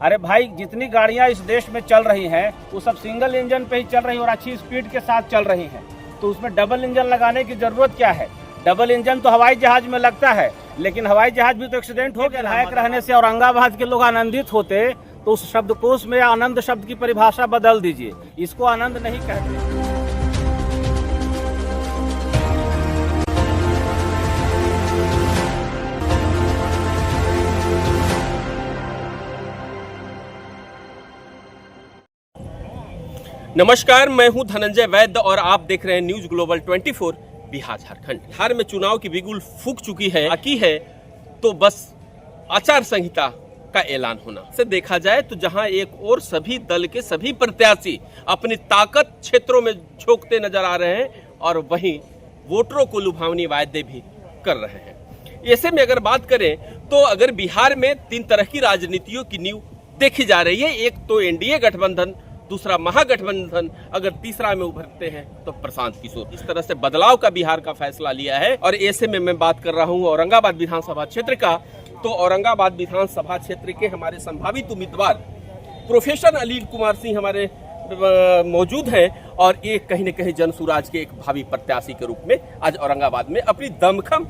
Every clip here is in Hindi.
अरे भाई, जितनी गाड़ियां इस देश में चल रही हैं वो सब सिंगल इंजन पे ही चल रही हैं और अच्छी स्पीड के साथ चल रही हैं। तो उसमें डबल इंजन लगाने की जरूरत क्या है? डबल इंजन तो हवाई जहाज में लगता है, लेकिन हवाई जहाज भी तो एक्सीडेंट हो गया। विधायक रहने से औरंगाबाद के लोग आनंदित होते तो उस शब्दकोश में आनंद शब्द की परिभाषा बदल दीजिए। इसको आनंद नहीं कहते। नमस्कार, मैं हूं धनंजय वैद्य और आप देख रहे हैं न्यूज ग्लोबल 24 बिहार झारखंड। बिहार में चुनाव की बिगुल फूंक चुकी है, बाकी है तो बस आचार संहिता का ऐलान होना। से देखा जाए तो जहां एक और सभी दल के सभी प्रत्याशी अपनी ताकत क्षेत्रों में झोंकते नजर आ रहे हैं और वहीं वोटरों को लुभावनी वायदे भी कर रहे हैं। ऐसे में अगर बात करें तो अगर बिहार में 3 तरह की राजनीतियों की नींव देखी जा रही है, एक तो एनडीए गठबंधन, दूसरा महागठबंधन, अगर तीसरा में उभरते हैं तो प्रशांत किशोर। इस तरह से बदलाव का बिहार का फैसला लिया है। और ऐसे में मैं बात कर रहा हूं औरंगाबाद विधानसभा क्षेत्र का। तो औरंगाबाद विधानसभा क्षेत्र के हमारे संभावित उम्मीदवार प्रोफेसर अनिल कुमार सिंह हमारे मौजूद हैं और ये कहीं न कहीं जनसुराज के एक भावी प्रत्याशी के रूप में आज औरंगाबाद में अपनी दमखम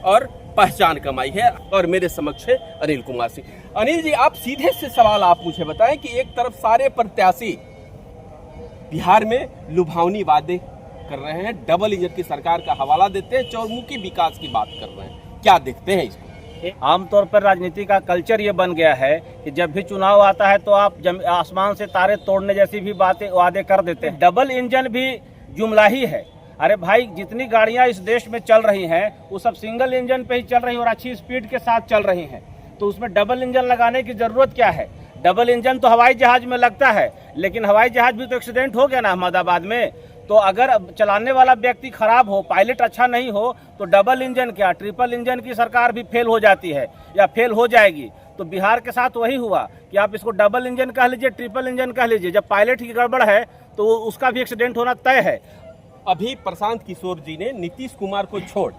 और पहचान कमाई है। और मेरे समक्ष है अनिल कुमार सिंह। अनिल जी, आप सीधे से सवाल आप मुझे बताएं कि एक तरफ सारे प्रत्याशी बिहार में लुभावनी वादे कर रहे हैं, डबल इंजन की सरकार का हवाला देते हैं, चौमुखी विकास की बात कर रहे हैं, क्या देखते हैं इसको? आमतौर पर राजनीति का कल्चर ये बन गया है कि जब भी चुनाव आता है तो आप आसमान से तारे तोड़ने जैसी भी बातें वादे कर देते हैं। डबल इंजन भी जुमला ही है। अरे भाई, जितनी गाड़ियां इस देश में चल रही हैं वो सब सिंगल इंजन पे ही चल रही हैं और अच्छी स्पीड के साथ चल रही हैं। तो उसमें डबल इंजन लगाने की जरूरत क्या है? डबल इंजन तो हवाई जहाज में लगता है, लेकिन हवाई जहाज भी तो एक्सीडेंट हो गया ना अहमदाबाद में। तो अगर चलाने वाला व्यक्ति खराब हो, पायलट अच्छा नहीं हो, तो डबल इंजन क्या, ट्रिपल इंजन की सरकार भी फेल हो जाती है या फेल हो जाएगी। तो बिहार के साथ वही हुआ कि आप इसको डबल इंजन कह लीजिए, ट्रिपल इंजन कह लीजिए, जब पायलट की गड़बड़ है तो उसका भी एक्सीडेंट होना तय है। अभी प्रशांत किशोर जी ने नीतीश कुमार को छोड़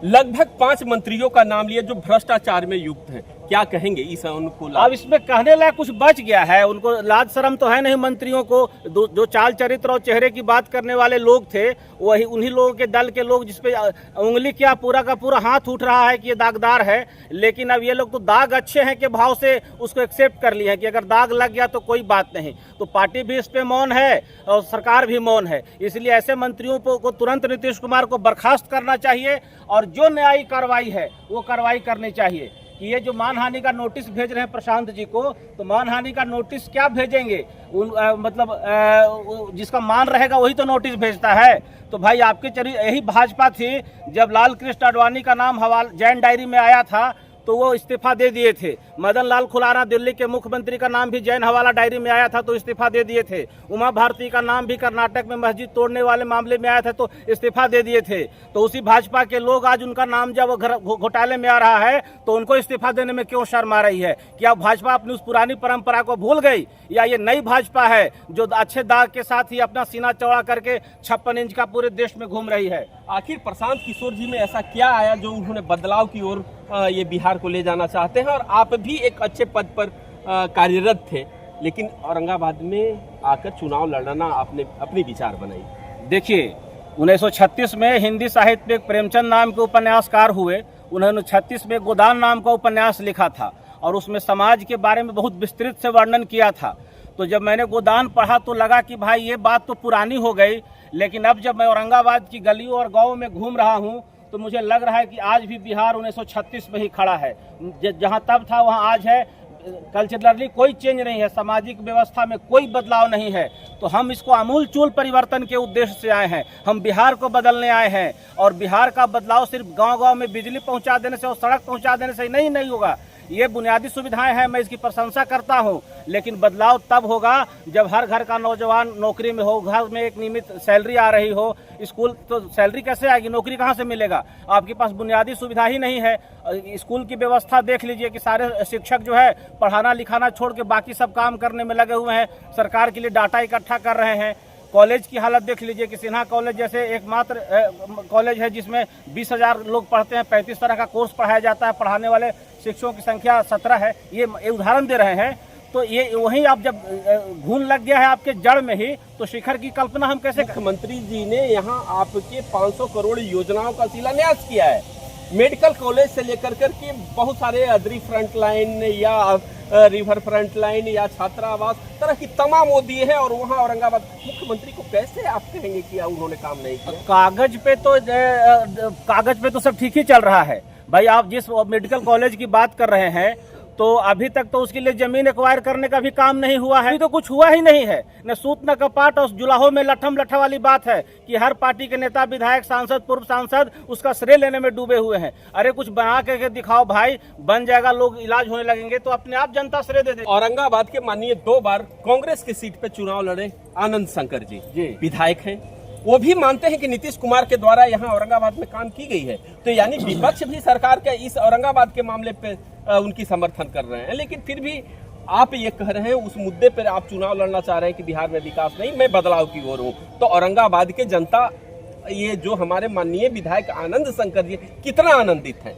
लगभग 5 मंत्रियों का नाम लिया जो भ्रष्टाचार में युक्त हैं। क्या कहेंगे इस उनको? अब इसमें कहने लायक कुछ बच गया है? उनको लाज शर्म तो है नहीं मंत्रियों को। जो चाल चरित्र और चेहरे की बात करने वाले लोग थे वही उन्हीं लोगों के दल के लोग, जिसपे उंगली क्या पूरा का पूरा हाथ उठ रहा है कि ये दागदार है। लेकिन अब ये लोग तो दाग अच्छे हैं के भाव से उसको एक्सेप्ट कर लिए हैं कि अगर दाग लग गया तो कोई बात नहीं। तो पार्टी भी इस पे मौन है और सरकार भी मौन है। इसलिए ऐसे मंत्रियों को तुरंत नीतीश कुमार को बर्खास्त करना चाहिए और जो न्यायिक कार्रवाई है वो कार्रवाई करनी चाहिए। कि ये जो मानहानि का नोटिस भेज रहे हैं प्रशांत जी को, तो मानहानि का नोटिस क्या भेजेंगे? जिसका मान रहेगा वही तो नोटिस भेजता है। तो भाई, आपके यही भाजपा थी जब लाल कृष्ण आडवाणी का नाम जैन डायरी में आया था तो वो इस्तीफा दे दिए थे। मदन लाल खुराना दिल्ली के मुख्यमंत्री का नाम भी जैन हवाला डायरी में आया था तो इस्तीफा दे दिए थे। उमा भारती का नाम भी कर्नाटक में मस्जिद तोड़ने वाले मामले में आया था तो इस्तीफा दे दिए थे। तो उसी भाजपा के लोग आज उनका नाम जब घोटाले में आ रहा है तो उनको इस्तीफा देने में क्यों शर्म आ रही है? क्या भाजपा अपनी उस पुरानी परंपरा को भूल गई या ये नई भाजपा है जो अच्छे दाग के साथ ही अपना सीना चौड़ा करके 56 इंच का पूरे देश में घूम रही है? आखिर प्रशांत किशोर जी में ऐसा क्या आया जो उन्होंने बदलाव की ओर ये बिहार को ले जाना चाहते हैं? और आप भी एक अच्छे पद पर कार्यरत थे, लेकिन औरंगाबाद में आकर चुनाव लड़ना आपने अपनी विचार बनाई। देखिए, 1936 में हिंदी साहित्य में प्रेमचंद नाम के उपन्यासकार हुए। उन्होंने 36 में गोदान नाम का उपन्यास लिखा था और उसमें समाज के बारे में बहुत विस्तृत से वर्णन किया था। तो जब मैंने गोदान पढ़ा तो लगा कि भाई ये बात तो पुरानी हो गई। लेकिन अब जब मैं औरंगाबाद की गलियों और गाँव में घूम रहा हूँ तो मुझे लग रहा है कि आज भी बिहार 1936 में ही खड़ा है। जहाँ तब था वहाँ आज है। कल्चरली कोई चेंज नहीं है, सामाजिक व्यवस्था में कोई बदलाव नहीं है। तो हम इसको आमूलचूल परिवर्तन के उद्देश्य से आए हैं। हम बिहार को बदलने आए हैं और बिहार का बदलाव सिर्फ गांव-गांव में बिजली पहुंचा देने से और सड़क पहुंचा देने से नहीं होगा। ये बुनियादी सुविधाएं हैं, मैं इसकी प्रशंसा करता हूं, लेकिन बदलाव तब होगा जब हर घर का नौजवान नौकरी में हो, घर में एक नियमित सैलरी आ रही हो। स्कूल तो सैलरी कैसे आएगी, नौकरी कहां से मिलेगा? आपके पास बुनियादी सुविधा ही नहीं है। स्कूल की व्यवस्था देख लीजिए कि सारे शिक्षक जो है पढ़ाना लिखाना छोड़ के बाकी सब काम करने में लगे हुए हैं, सरकार के लिए डाटा इकट्ठा कर रहे हैं। कॉलेज की हालत देख लीजिए कि सिन्हा कॉलेज जैसे एकमात्र कॉलेज है जिसमें 20,000 लोग पढ़ते हैं, 35 तरह का कोर्स पढ़ाया जाता है, पढ़ाने वाले शिक्षकों की संख्या 17 है। ये उदाहरण दे रहे हैं। तो ये वहीं आप जब घून लग गया है आपके जड़ में ही, तो शिखर की कल्पना हम कैसे करें? मुख्यमंत्री जी ने यहाँ आपके 500 करोड़ योजनाओं का शिलान्यास किया है। मेडिकल कॉलेज से लेकर के बहुत सारे अदरी फ्रंट लाइन या रिवर फ्रंट लाइन या छात्रावास, तरह की तमाम वो दिए हैं। और वहाँ औरंगाबाद मुख्यमंत्री को कैसे आप कहेंगे कि उन्होंने काम नहीं किया? कागज पे तो सब ठीक ही चल रहा है भाई। आप जिस मेडिकल कॉलेज की बात कर रहे हैं, तो अभी तक तो उसके लिए जमीन एक्वायर करने का भी काम नहीं हुआ है। अभी तो कुछ हुआ ही नहीं है, न सूत न कपाट, और जुलाहो में लठम लठा वाली बात है कि हर पार्टी के नेता, विधायक, सांसद, पूर्व सांसद उसका श्रेय लेने में डूबे हुए हैं। अरे कुछ बना करके दिखाओ भाई, बन जाएगा, लोग इलाज होने लगेंगे तो अपने आप जनता श्रेय दे दे। औरंगाबाद के माननीय 2 बार कांग्रेस की सीट पे चुनाव लड़े आनंद शंकर जी विधायक हैं। वो भी मानते हैं कि नीतीश कुमार के द्वारा यहाँ औरंगाबाद में काम की गई है। तो यानी विपक्ष भी सरकार के इस औरंगाबाद के मामले पे उनकी समर्थन कर रहे हैं। लेकिन फिर भी आप ये कह रहे हैं, उस मुद्दे पर आप चुनाव लड़ना चाह रहे हैं कि बिहार में विकास नहीं, मैं बदलाव की ओर हूँ। तो औरंगाबाद के जनता, ये जो हमारे माननीय विधायक आनंद शंकर जी, कितना आनंदित है?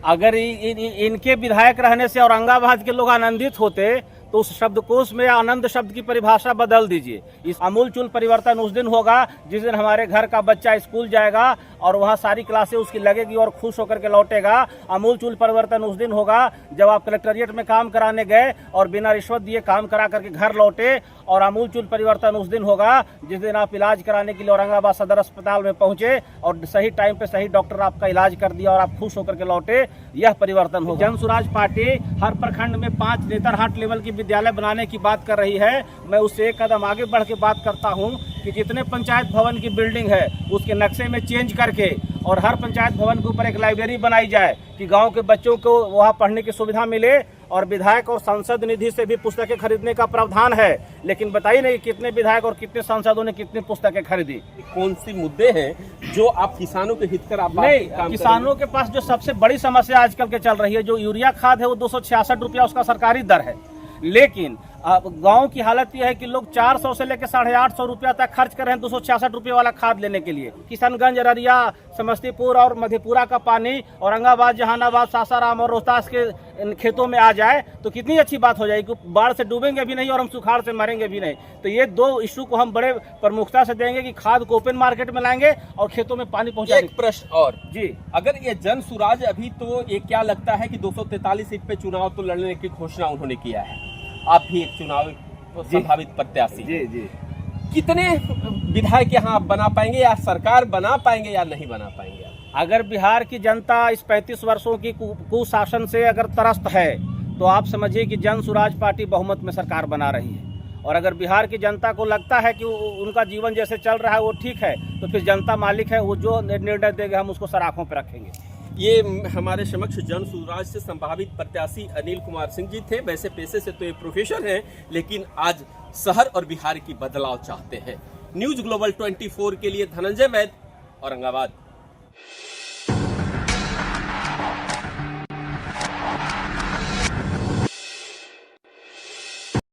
अगर इनके विधायक रहने से औरंगाबाद के लोग आनंदित होते तो उस शब्दकोश में आनंद शब्द की परिभाषा बदल दीजिए। इस आमूलचूल परिवर्तन उस दिन होगा जिस दिन हमारे घर का बच्चा स्कूल जाएगा और वहाँ सारी क्लासें उसकी लगेगी और खुश होकर के लौटेगा। आमूलचूल परिवर्तन उस दिन होगा जब आप कलेक्ट्रेट में काम कराने गए और बिना रिश्वत दिए काम करा करके घर लौटे। और आमूलचूल परिवर्तन उस दिन होगा जिस दिन आप इलाज कराने के लिए औरंगाबाद सदर अस्पताल में पहुंचे और सही टाइम पे सही डॉक्टर आपका इलाज कर दिया और आप खुश होकर के लौटे। यह परिवर्तन होगा। जन स्वराज पार्टी हर प्रखंड में 5 नेतरहाट लेवल की विद्यालय बनाने की बात कर रही है। मैं उससे एक कदम आगे बढ़ के बात करता हूं कि जितने पंचायत भवन की बिल्डिंग है उसके नक्शे में चेंज करके और हर पंचायत भवन के ऊपर एक लाइब्रेरी बनाई जाए कि गांव के बच्चों को वहां पढ़ने की सुविधा मिले। और विधायक और सांसद निधि से भी पुस्तकें खरीदने का प्रावधान है। लेकिन बताइए नहीं कितने विधायक और कितने सांसदों ने कितनी पुस्तकें खरीदी? कौन सी मुद्दे हैं जो आप किसानों के हित कर आप नहीं, किसानों के पास जो सबसे बड़ी समस्या आजकल के चल रही है, जो यूरिया खाद है वो 266 रुपया उसका सरकारी दर है। लेकिन गांव की हालत यह है कि लोग 400 से लेकर 850 रुपया तक खर्च कर रहे हैं 266 रुपये वाला खाद लेने के लिए। किशनगंज, अररिया, समस्तीपुर और मधेपुरा का पानी औरंगाबाद, जहानाबाद, सासाराम और रोहतास के खेतों में आ जाए तो कितनी अच्छी बात हो जाएगी। बाढ़ से डूबेंगे भी नहीं और हम सुखाड़ से मरेंगे भी नहीं। तो ये 2 इशू को हम बड़े प्रमुखता से देंगे कि खाद को ओपन मार्केट में लाएंगे और खेतों में पानी पहुंचाएंगे। एक प्रश्न और जी, अगर ये जन सुराज, अभी तो ये क्या लगता है कि 243 सीट पे चुनाव तो लड़ने की घोषणा उन्होंने किया है, आप भी एक चुनाव संभावित प्रत्याशी जी जी, कितने विधायक यहाँ आप बना पाएंगे या सरकार बना पाएंगे या नहीं बना पाएंगे? अगर बिहार की जनता इस 35 वर्षों की कुशासन से अगर त्रस्त है तो आप समझिए कि जन सुराज पार्टी बहुमत में सरकार बना रही है। और अगर बिहार की जनता को लगता है कि उनका जीवन जैसे चल रहा है वो ठीक है, तो फिर जनता मालिक है, वो जो निर्णय देगा हम उसको सर आंखों पर रखेंगे। ये हमारे समक्ष जन सुराज से संभावित प्रत्याशी अनिल कुमार सिंह जी थे। वैसे पेशे से तो ये प्रोफेसर हैं, लेकिन आज शहर और बिहार की बदलाव चाहते हैं। न्यूज ग्लोबल 24 के लिए धनंजय वैद, औरंगाबाद।